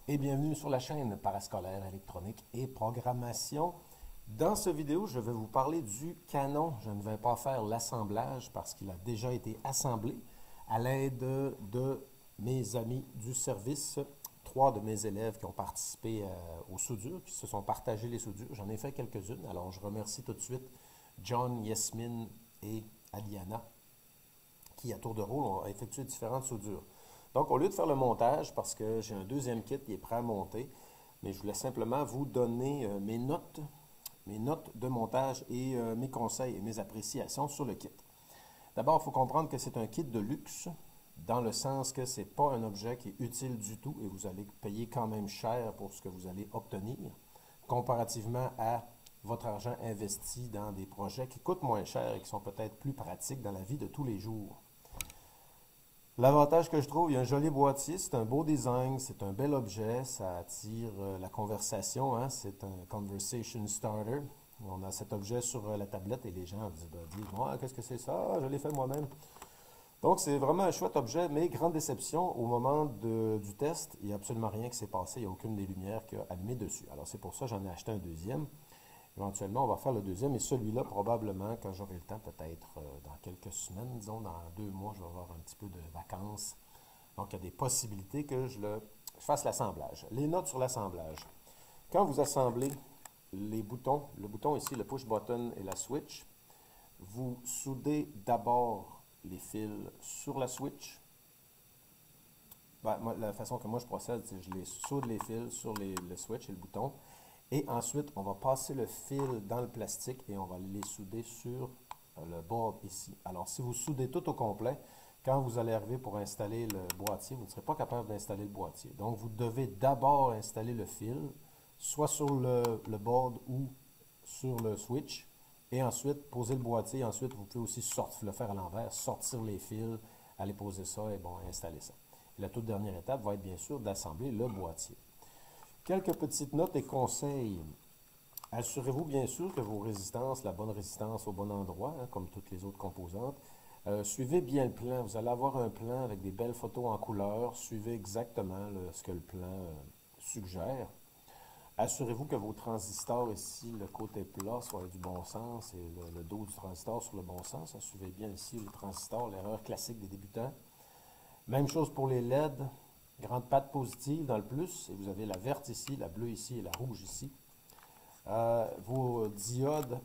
Et bienvenue sur la chaîne Parascolaire électronique et programmation. Dans cette vidéo, je vais vous parler du canon. Je ne vais pas faire l'assemblage parce qu'il a déjà été assemblé à l'aide de mes amis du service, 3 de mes élèves qui ont participé aux soudures, qui se sont partagés les soudures. J'en ai fait quelques-unes. Alors, je remercie tout de suite John, Yasmine et Aliana qui, à tour de rôle, ont effectué différentes soudures. Donc, au lieu de faire le montage, parce que j'ai un deuxième kit qui est prêt à monter, mais je voulais simplement vous donner mes notes de montage et mes conseils et mes appréciations sur le kit. D'abord, il faut comprendre que c'est un kit de luxe, dans le sens que ce n'est pas un objet qui est utile du tout et vous allez payer quand même cher pour ce que vous allez obtenir, comparativement à votre argent investi dans des projets qui coûtent moins cher et qui sont peut-être plus pratiques dans la vie de tous les jours. L'avantage que je trouve, il y a un joli boîtier, c'est un beau design, c'est un bel objet, ça attire la conversation, hein, c'est un conversation starter. On a cet objet sur la tablette et les gens disent « qu'est-ce que c'est ça? Je l'ai fait moi-même. » Donc, c'est vraiment un chouette objet, mais grande déception, au moment du test, il n'y a absolument rien qui s'est passé, il n'y a aucune des lumières qui a allumé dessus. Alors, c'est pour ça que j'en ai acheté un deuxième. Éventuellement, on va faire le deuxième et celui-là, probablement, quand j'aurai le temps, peut-être dans quelques semaines, disons dans 2 mois, je vais avoir un petit peu de vacances. Donc, il y a des possibilités que je fasse l'assemblage. Les notes sur l'assemblage. Quand vous assemblez les boutons, le bouton ici, le push button et la switch, vous soudez d'abord les fils sur la switch. La façon que moi je procède, c'est que je les soude les fils sur le switch et le bouton. Et ensuite, on va passer le fil dans le plastique et on va les souder sur le board ici. Alors, si vous soudez tout au complet, quand vous allez arriver pour installer le boîtier, vous ne serez pas capable d'installer le boîtier. Donc, vous devez d'abord installer le fil, soit sur le board ou sur le switch, et ensuite poser le boîtier. Ensuite, vous pouvez aussi le faire à l'envers, sortir les fils, aller poser ça et bon, installer ça. Et la toute dernière étape va être bien sûr d'assembler le boîtier. Quelques petites notes et conseils. Assurez-vous bien sûr que vos résistances, la bonne résistance au bon endroit, hein, comme toutes les autres composantes. Suivez bien le plan. Vous allez avoir un plan avec des belles photos en couleur. Suivez exactement ce que le plan suggère. Assurez-vous que vos transistors ici, le côté plat, soit du bon sens et le dos du transistor sur le bon sens. Suivez bien ici le transistor, l'erreur classique des débutants. Même chose pour les LED. Grande patte positive dans le plus, et vous avez la verte ici, la bleue ici et la rouge ici. Vos diodes,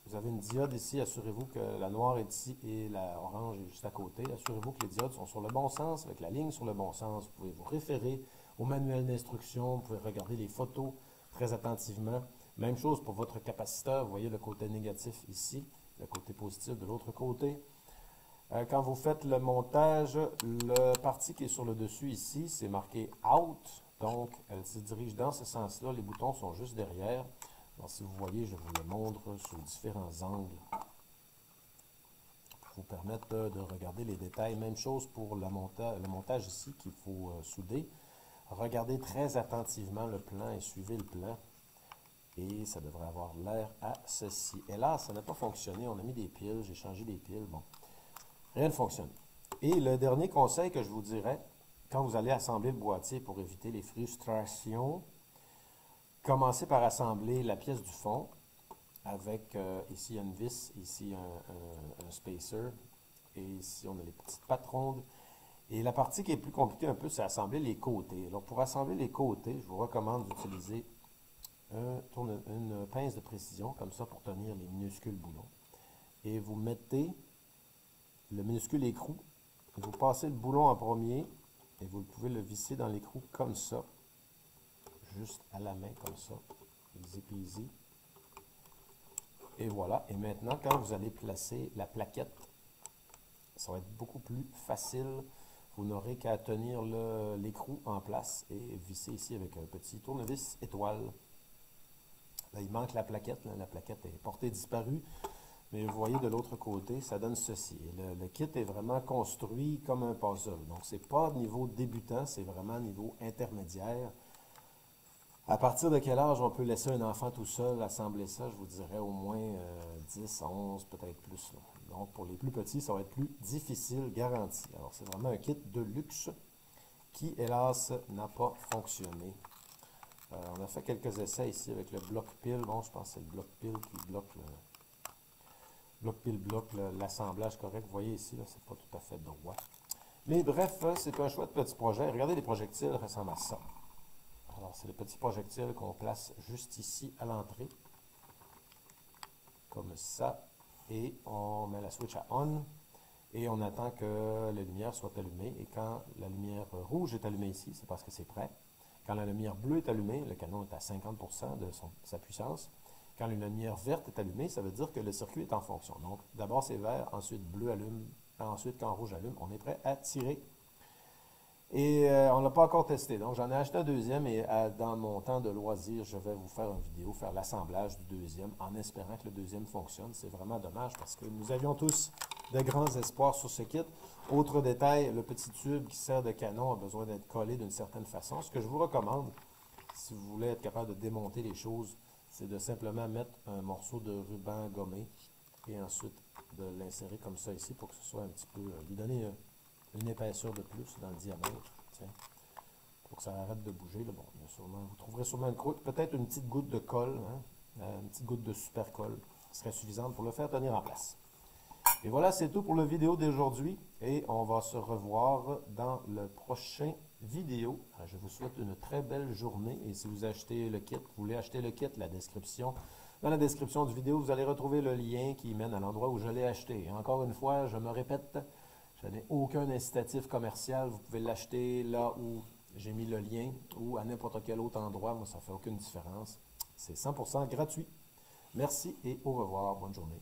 vous avez une diode ici, assurez-vous que la noire est ici et la orange est juste à côté. Assurez-vous que les diodes sont sur le bon sens, avec la ligne sur le bon sens. Vous pouvez vous référer au manuel d'instruction, vous pouvez regarder les photos très attentivement. Même chose pour votre capaciteur, vous voyez le côté négatif ici, le côté positif de l'autre côté. Quand vous faites le montage, le parti qui est sur le dessus ici, c'est marqué Out. Donc, elle se dirige dans ce sens-là. Les boutons sont juste derrière. Alors, si vous voyez, je vous le montre sous différents angles pour vous permettre de regarder les détails. Même chose pour le montage ici qu'il faut souder. Regardez très attentivement le plan et suivez le plan. Et ça devrait avoir l'air à ceci. Et là, ça n'a pas fonctionné. On a mis des piles, j'ai changé des piles. Bon. Rien ne fonctionne. Et le dernier conseil que je vous dirais, quand vous allez assembler le boîtier pour éviter les frustrations, commencez par assembler la pièce du fond avec ici une vis, ici un spacer, et ici on a les petites pattes rondes. Et la partie qui est plus compliquée un peu, c'est assembler les côtés. Alors pour assembler les côtés, je vous recommande d'utiliser une pince de précision, comme ça, pour tenir les minuscules boulons. Et vous mettez le minuscule écrou, vous passez le boulon en premier et vous pouvez le visser dans l'écrou comme ça, juste à la main comme ça, easy peasy. Et voilà, et maintenant quand vous allez placer la plaquette, ça va être beaucoup plus facile. Vous n'aurez qu'à tenir l'écrou en place et visser ici avec un petit tournevis étoile. Là, il manque la plaquette, là, la plaquette est portée disparue. Mais vous voyez de l'autre côté, ça donne ceci. Le kit est vraiment construit comme un puzzle. Donc, ce n'est pas niveau débutant, c'est vraiment niveau intermédiaire. À partir de quel âge on peut laisser un enfant tout seul assembler ça? Je vous dirais au moins 10, 11, peut-être plus. Là. Donc, pour les plus petits, ça va être plus difficile, garanti. Alors, c'est vraiment un kit de luxe qui, hélas, n'a pas fonctionné. On a fait quelques essais ici avec le bloc pile. Bon, je pense que c'est le bloc pile qui bloque l'assemblage correct. Vous voyez ici, c'est pas tout à fait droit. Mais bref, c'est un chouette petit projet. Regardez, les projectiles ressemblent à ça. Alors, c'est les petits projectiles qu'on place juste ici à l'entrée. Comme ça. Et on met la switch à on. Et on attend que la lumière soit allumée. Et quand la lumière rouge est allumée ici, c'est parce que c'est prêt. Quand la lumière bleue est allumée, le canon est à 50% de sa puissance. Quand la lumière verte est allumée, ça veut dire que le circuit est en fonction. Donc, d'abord c'est vert, ensuite bleu allume, ensuite quand rouge allume, on est prêt à tirer. Et on ne l'a pas encore testé. Donc, j'en ai acheté un deuxième et dans mon temps de loisir, je vais vous faire une vidéo, faire l'assemblage du deuxième en espérant que le deuxième fonctionne. C'est vraiment dommage parce que nous avions tous de grands espoirs sur ce kit. Autre détail, le petit tube qui sert de canon a besoin d'être collé d'une certaine façon. Ce que je vous recommande, si vous voulez être capable de démonter les choses, c'est de simplement mettre un morceau de ruban gommé et ensuite de l'insérer comme ça ici pour que ce soit un petit peu, lui donner une épaisseur de plus dans le diamètre, tiens, pour que ça arrête de bouger. Là. Bon, vous trouverez sûrement une croûte, peut-être une petite goutte de colle, une petite goutte de super colle serait suffisante pour le faire tenir en place. Et voilà, c'est tout pour la vidéo d'aujourd'hui et on va se revoir dans le prochain vidéo. Alors, je vous souhaite une très belle journée et si vous achetez le kit, vous voulez acheter le kit, dans la description du vidéo, vous allez retrouver le lien qui mène à l'endroit où je l'ai acheté. Et encore une fois, je me répète, je n'ai aucun incitatif commercial. Vous pouvez l'acheter là où j'ai mis le lien ou à n'importe quel autre endroit. Moi, ça ne fait aucune différence. C'est 100% gratuit. Merci et au revoir. Bonne journée.